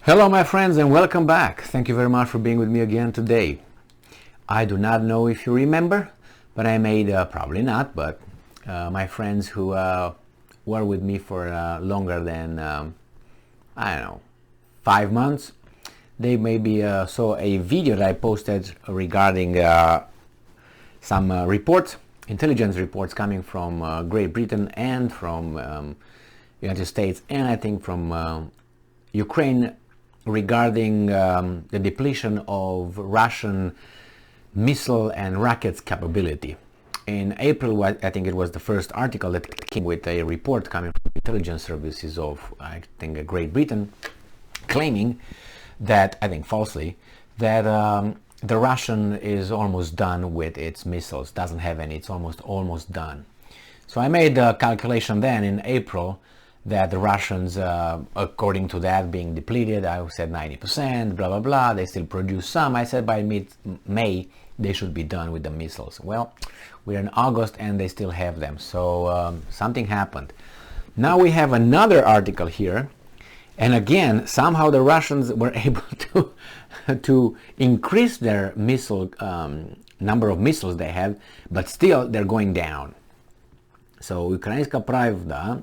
Hello my friends and welcome back. Thank you very much for being with me again today. I do not know if you remember, but I made, probably not, but my friends who were with me for longer than, I don't know, 5 months, they maybe saw a video that I posted regarding some reports, intelligence reports coming from Great Britain and from United States and I think from Ukraine regarding the depletion of Russian missile and rockets capability. In April, I think it was the first article that came with a report coming from intelligence services of, I think, Great Britain, claiming that, I think falsely, that the Russian is almost done with its missiles, doesn't have any, it's almost done. So I made a calculation then in April that the Russians, according to that, being depleted, I said 90%, blah, blah, blah, they still produce some. I said by mid-May, they should be done with the missiles. Well, we're in August and they still have them. So something happened. Now we have another article here. And again, somehow the Russians were able to increase their missile, number of missiles they have, but still they're going down. So Ukrainska Pravda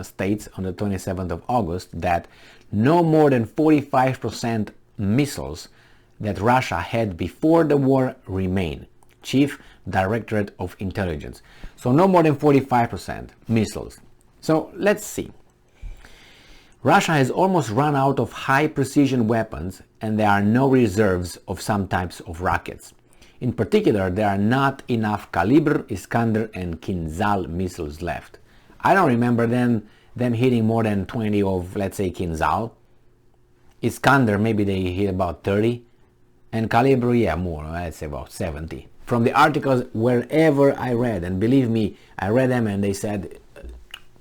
states on the 27th of August that no more than 45% missiles that Russia had before the war remain. Chief Directorate of Intelligence. So no more than 45% missiles. So let's see. Russia has almost run out of high precision weapons and there are no reserves of some types of rockets. In particular, there are not enough Kalibr, Iskander and Kinzhal missiles left. I don't remember them hitting more than 20 of, let's say, Kinzhal. Iskander, maybe they hit about 30. And Kalibr, yeah, more, I'd say about 70. From the articles, wherever I read, and believe me, I read them and they said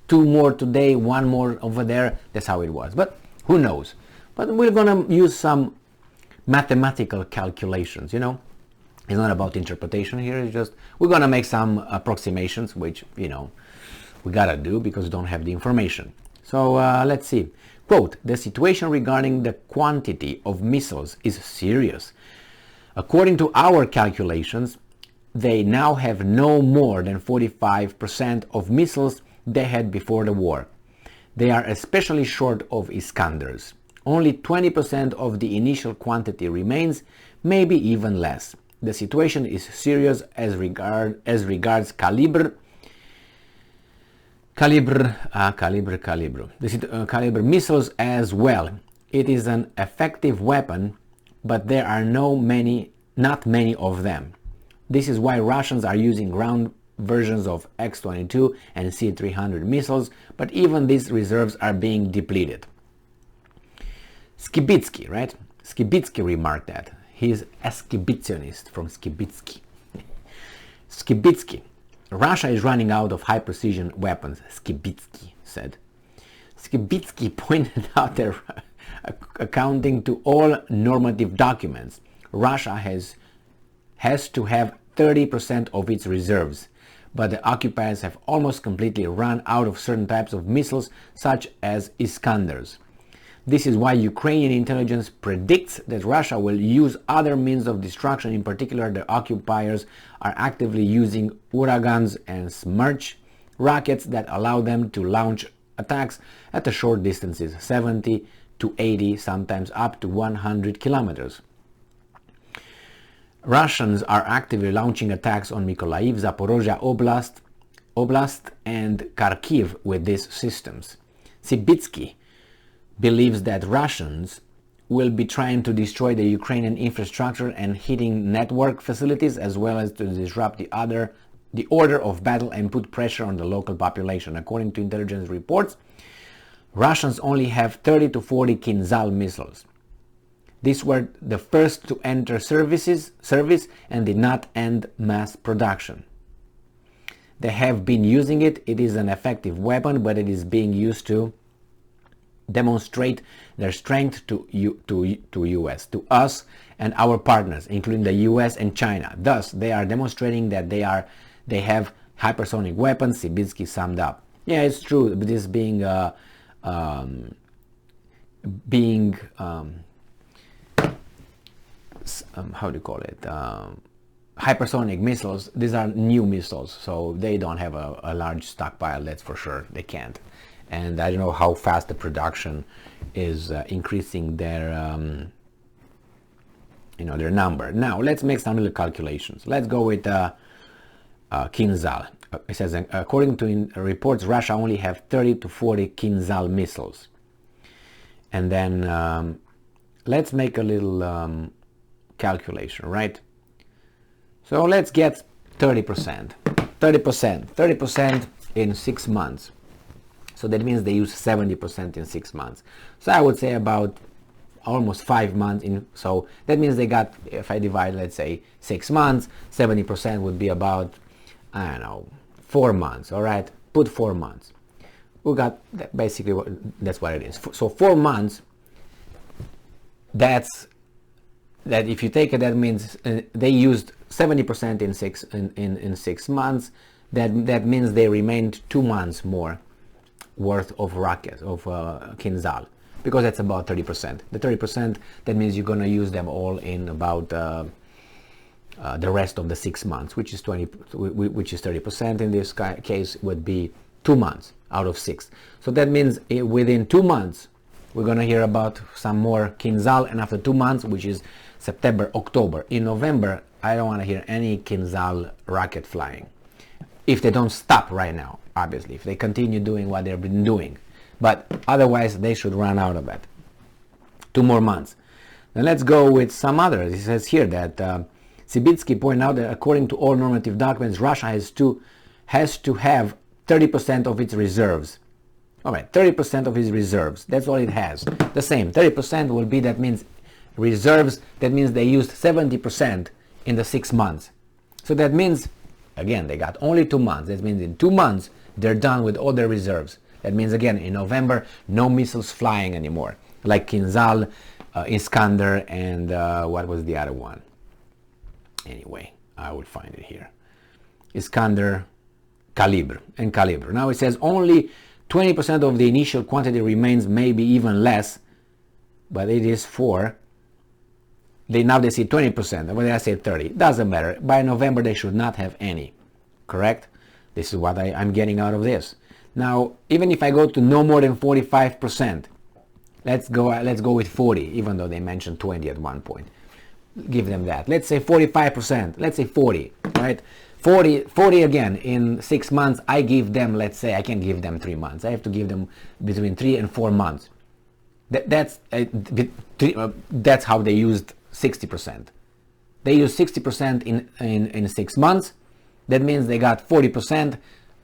2 more today, 1 more over there. That's how it was. But who knows? But we're going to use some mathematical calculations, you know. It's not about interpretation here. It's just, we're going to make some approximations, which, you know, we gotta do because we don't have the information. So let's see. Quote, the situation regarding the quantity of missiles is serious. According to our calculations, they now have no more than 45% of missiles they had before the war. They are especially short of Iskanders. Only 20% of the initial quantity remains, maybe even less. The situation is serious as regards Kalibr, Kalibr missiles as well. It is an effective weapon, but there are not many of them. This is why Russians are using ground versions of X-22 and C-300 missiles, but even these reserves are being depleted. Skibitsky, right? Skibitsky remarked that. He's a Skibitionist from Skibitsky. Skibitsky. Russia is running out of high-precision weapons, Skibitsky said. Skibitsky pointed out that, accounting to all normative documents, Russia has to have 30% of its reserves, but the occupiers have almost completely run out of certain types of missiles, such as Iskanders. This is why Ukrainian intelligence predicts that Russia will use other means of destruction. In particular, the occupiers are actively using Uragans and Smerch rockets that allow them to launch attacks at the short distances, 70 to 80, sometimes up to 100 kilometers. Russians are actively launching attacks on Mykolaiv, Zaporozhye Oblast and Kharkiv with these systems. Sibitsky believes that Russians will be trying to destroy the Ukrainian infrastructure and heating network facilities, as well as to disrupt the order of battle and put pressure on the local population. According to intelligence reports, Russians only have 30 to 40 Kinzhal missiles. These were the first to enter service and did not end mass production. They have been using it. It is an effective weapon, but it is being used to demonstrate their strength to US, to us and our partners, including the US and China. Thus, they are demonstrating that they have hypersonic weapons, Sibitsky summed up. Yeah, it's true, this being being how do you call it, hypersonic missiles. These are new missiles, so they don't have a large stockpile, that's for sure. They can't. And I don't know how fast the production is increasing their their number. Now let's make some little calculations. Let's go with Kinzhal. It says, according to reports, Russia only have 30 to 40 Kinzhal missiles. And then let's make a little calculation, right? So let's get 30%. 30% in 6 months. So that means they use 70% in 6 months. So I would say about almost 5 months in. So that means they got, if I divide, let's say 6 months, 70% would be about, I don't know, 4 months. All right, put 4 months. We got basically that's what it is. So 4 months. That if you take it, that means they used 70% in 6 months. That means they remained 2 months more worth of rockets of Kinzhal, because that's about 30%. The 30%, that means you're gonna use them all in about the rest of the 6 months, which is 30%. In this case would be 2 months out of 6. So that means within 2 months we're gonna hear about some more Kinzhal, and after 2 months, which is September, October, in November, I don't want to hear any Kinzhal rocket flying. If they don't stop right now, obviously, if they continue doing what they've been doing. But otherwise, they should run out of it. 2 more months. Then let's go with some others. It says here that Sibitsky pointed out that according to all normative documents, Russia has to have 30% of its reserves. All right, 30% of its reserves. That's all it has. The same. 30% will be, that means reserves. That means they used 70% in the 6 months. So that means, again, they got only 2 months. That means in 2 months, they're done with all their reserves. That means, again, in November, no missiles flying anymore. Like Kinzhal, Iskander, and what was the other one? Anyway, I will find it here. Iskander, Kalibr, and Kalibr. Now it says only 20% of the initial quantity remains, maybe even less, but it is for, now they see 20%, when I say 30, doesn't matter. By November they should not have any, correct? This is what I'm getting out of this. Now, even if I go to no more than 45%, let's go with 40, even though they mentioned 20 at one point. Give them that. Let's say 45%, let's say 40, right? 40 again, in 6 months, I give them, let's say, I can't give them 3 months. I have to give them between 3 and 4 months. That's how they used 60%. They used 60% in 6 months. That means they got 40%.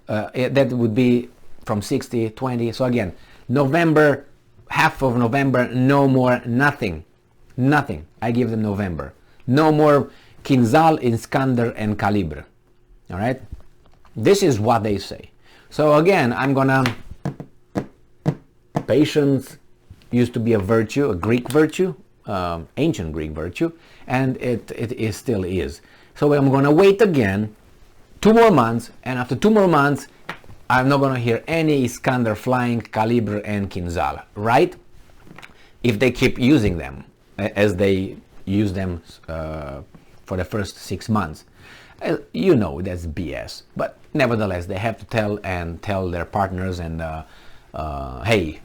That would be from 60, 20. So again, November, half of November, no more, nothing. Nothing. I give them November. No more Kinzhal, Iskander, and Kalibr. All right, this is what they say. So again, I'm gonna, patience used to be a virtue, a Greek virtue, ancient Greek virtue, and it still is. So I'm gonna wait again 2 more months, and after 2 more months, I'm not gonna hear any Iskander flying, Kalibr, and Kinzhal, right? If they keep using them as they use them for the first 6 months. You know that's BS, but nevertheless they have to tell their partners and hey,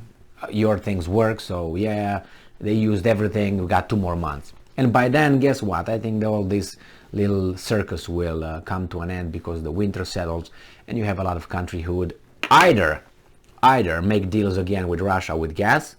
your things work, so yeah, they used everything, we got 2 more months. And by then, guess what? I think all this little circus will come to an end, because the winter settles and you have a lot of countries who would either make deals again with Russia with gas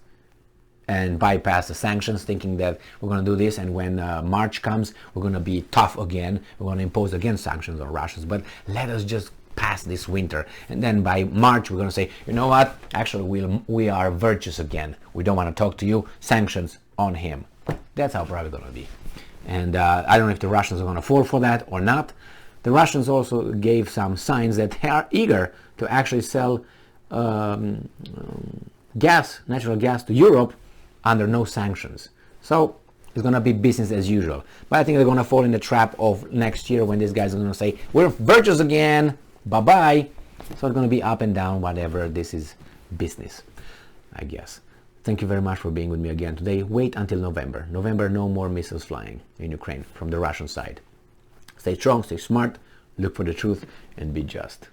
and bypass the sanctions, thinking that we're going to do this, and when March comes, we're going to be tough again, we're going to impose again sanctions on Russians, but let us just pass this winter, and then by March we're going to say, you know what, actually we are virtuous again, we don't want to talk to you, sanctions on him. That's how probably going to be. And I don't know if the Russians are going to fall for that or not. The Russians also gave some signs that they are eager to actually sell natural gas to Europe under no sanctions. So it's going to be business as usual. But I think they're going to fall in the trap of next year, when these guys are going to say, we're virtuous again, bye-bye. So it's going to be up and down, whatever. This is business, I guess. Thank you very much for being with me again today. Wait until November. November, no more missiles flying in Ukraine from the Russian side. Stay strong, stay smart, look for the truth, and be just.